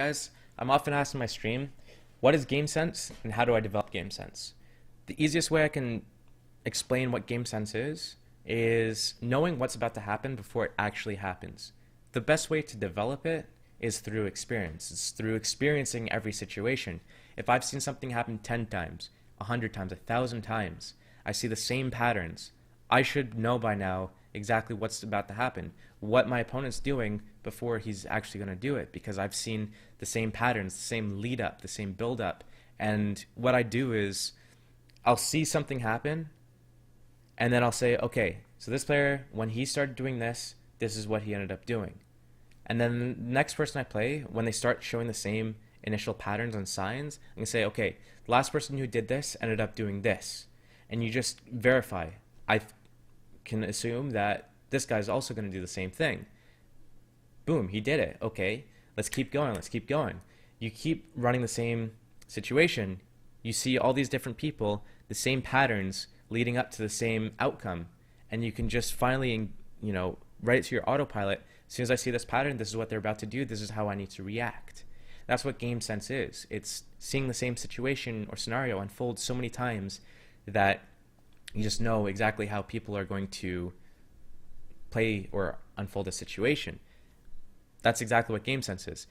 Guys, I'm often asked in my stream, what is Gamesense and how do I develop Gamesense? The easiest way I can explain what Gamesense is knowing what's about to happen before it actually happens. The best way to develop it is through experience. It's through experiencing every situation. If I've seen something happen 10 times, 100 times, 1,000 times, I see the same patterns, I should know by now exactly what's about to happen, what my opponent's doing before he's actually going to do it, because I've seen the same patterns, the same lead up, the same build up. And what I do is I'll see something happen and then I'll say, okay, so this player, when he started doing this, this is what he ended up doing. And then the next person I play, when they start showing the same initial patterns and signs, I can say, okay, the last person who did this ended up doing this. And you just verify. I can assume that this guy's also going to do the same thing. Boom, he did it. Okay, let's keep going, let's keep going. You keep running the same situation. You see all these different people, the same patterns leading up to the same outcome. And you can just finally, write it to your autopilot. As soon as I see this pattern, this is what they're about to do. This is how I need to react. That's what Gamesense is. It's seeing the same situation or scenario unfold so many times that you just know exactly how people are going to play or unfold a situation. That's exactly what Gamesense is.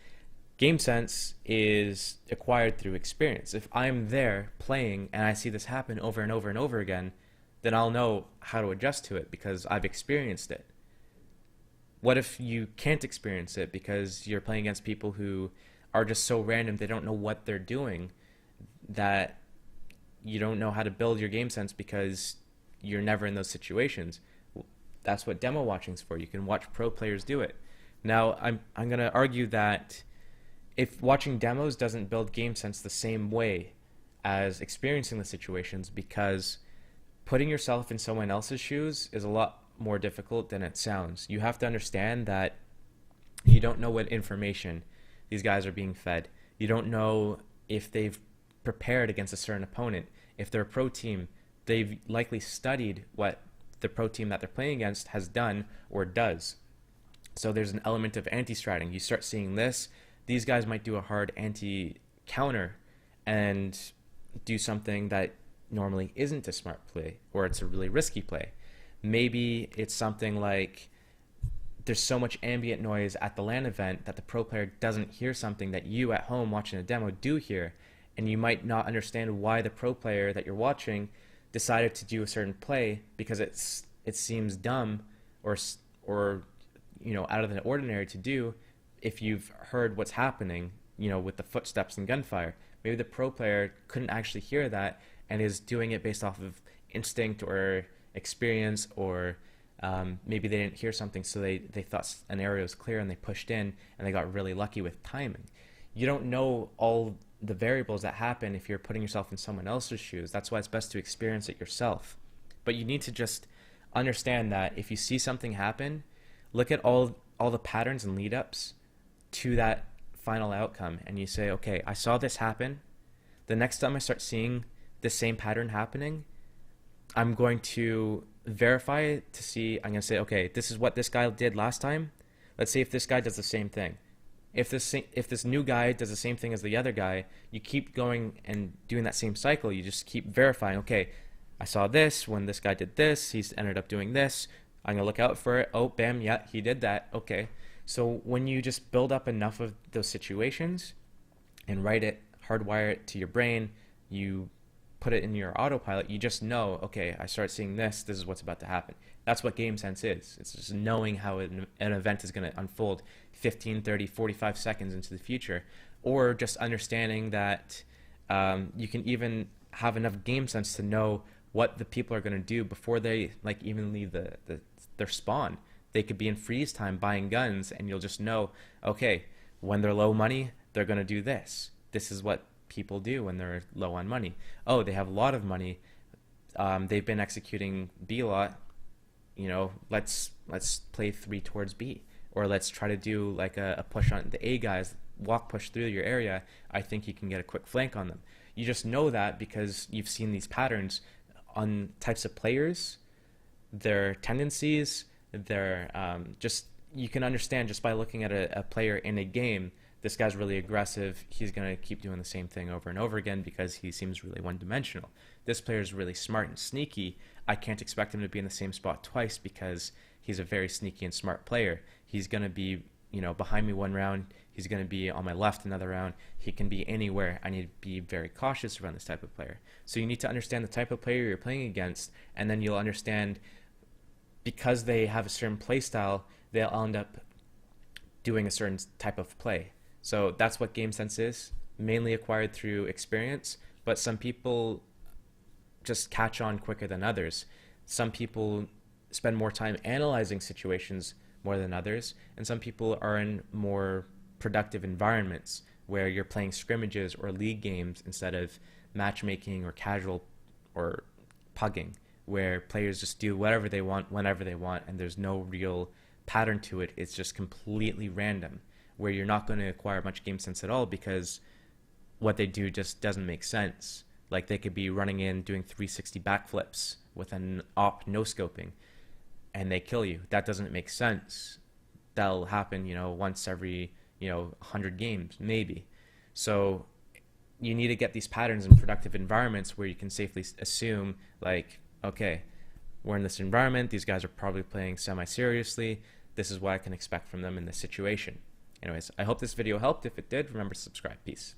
Gamesense is acquired through experience. If I'm there playing and I see this happen over and over and over again, then I'll know how to adjust to it because I've experienced it. What if you can't experience it because you're playing against people who are just so random, they don't know what they're doing, that you don't know how to build your game sense because you're never in those situations? That's what demo watching's for. You can watch pro players do it. Now, I'm going to argue that if watching demos doesn't build game sense the same way as experiencing the situations, because putting yourself in someone else's shoes is a lot more difficult than it sounds. You have to understand that you don't know what information these guys are being fed. You don't know if they've prepared against a certain opponent. If they're a pro team, they've likely studied what the pro team that they're playing against has done or does. So there's an element of anti-stratting. You start seeing this. These guys might do a hard anti-counter and do something that normally isn't a smart play, or it's a really risky play. Maybe it's something like there's so much ambient noise at the LAN event that the pro player doesn't hear something that you at home watching a demo do hear, and you might not understand why the pro player that you're watching decided to do a certain play because it seems dumb or out of the ordinary to do if you've heard what's happening, with the footsteps and gunfire. Maybe the pro player couldn't actually hear that and is doing it based off of instinct or experience, or maybe they didn't hear something, so they thought an area was clear and they pushed in and they got really lucky with timing. You don't know all the variables that happen if you're putting yourself in someone else's shoes. That's why it's best to experience it yourself. But you need to just understand that if you see something happen, look at all the patterns and lead ups to that final outcome, and you say, okay, I saw this happen. The next time I start seeing the same pattern happening, I'm going to verify it to see. I'm going to say, okay, this is what this guy did last time. Let's see if this guy does the same thing. If this new guy does the same thing as the other guy, you keep going and doing that same cycle. You just keep verifying, okay, I saw this when this guy did this, he's ended up doing this. I'm going to look out for it. Oh, bam, yeah, he did that. Okay. So when you just build up enough of those situations and write it, hardwire it to your brain, you put it in your autopilot, you just know, okay, I start seeing this is what's about to happen. That's what Gamesense is. It's just knowing how an event is going to unfold 15, 30, 45 seconds into the future, or just understanding that you can even have enough game sense to know what the people are going to do before they even leave their spawn. They could be in freeze time buying guns, and you'll just know, okay, when they're low money, they're going to do this. This is what people do when they're low on money. Oh, they have a lot of money. They've been executing B lot. Let's play 3 towards B, or let's try to do like a push on the A guys, walk push through your area. I think you can get a quick flank on them. You just know that because you've seen these patterns on types of players, their tendencies, their just, you can understand just by looking at a player in a game this guy's really aggressive. He's going to keep doing the same thing over and over again because he seems really one-dimensional. This player is really smart and sneaky. I can't expect him to be in the same spot twice because he's a very sneaky and smart player. He's going to be, behind me one round. He's going to be on my left another round. He can be anywhere. I need to be very cautious around this type of player. So you need to understand the type of player you're playing against, and then you'll understand because they have a certain play style, they'll end up doing a certain type of play. So that's what Gamesense is, mainly acquired through experience, but some people just catch on quicker than others. Some people spend more time analyzing situations more than others, and some people are in more productive environments where you're playing scrimmages or league games instead of matchmaking or casual or pugging, where players just do whatever they want whenever they want and there's no real pattern to it. It's just completely random, where you're not going to acquire much game sense at all because what they do just doesn't make sense. Like they could be running in doing 360 backflips with an op no scoping and they kill you. That doesn't make sense. That'll happen, once every 100 games maybe. So you need to get these patterns in productive environments where you can safely assume, like, okay, we're in this environment, these guys are probably playing semi-seriously, this is what I can expect from them in this situation. Anyways, I hope this video helped. If it did, remember to subscribe. Peace.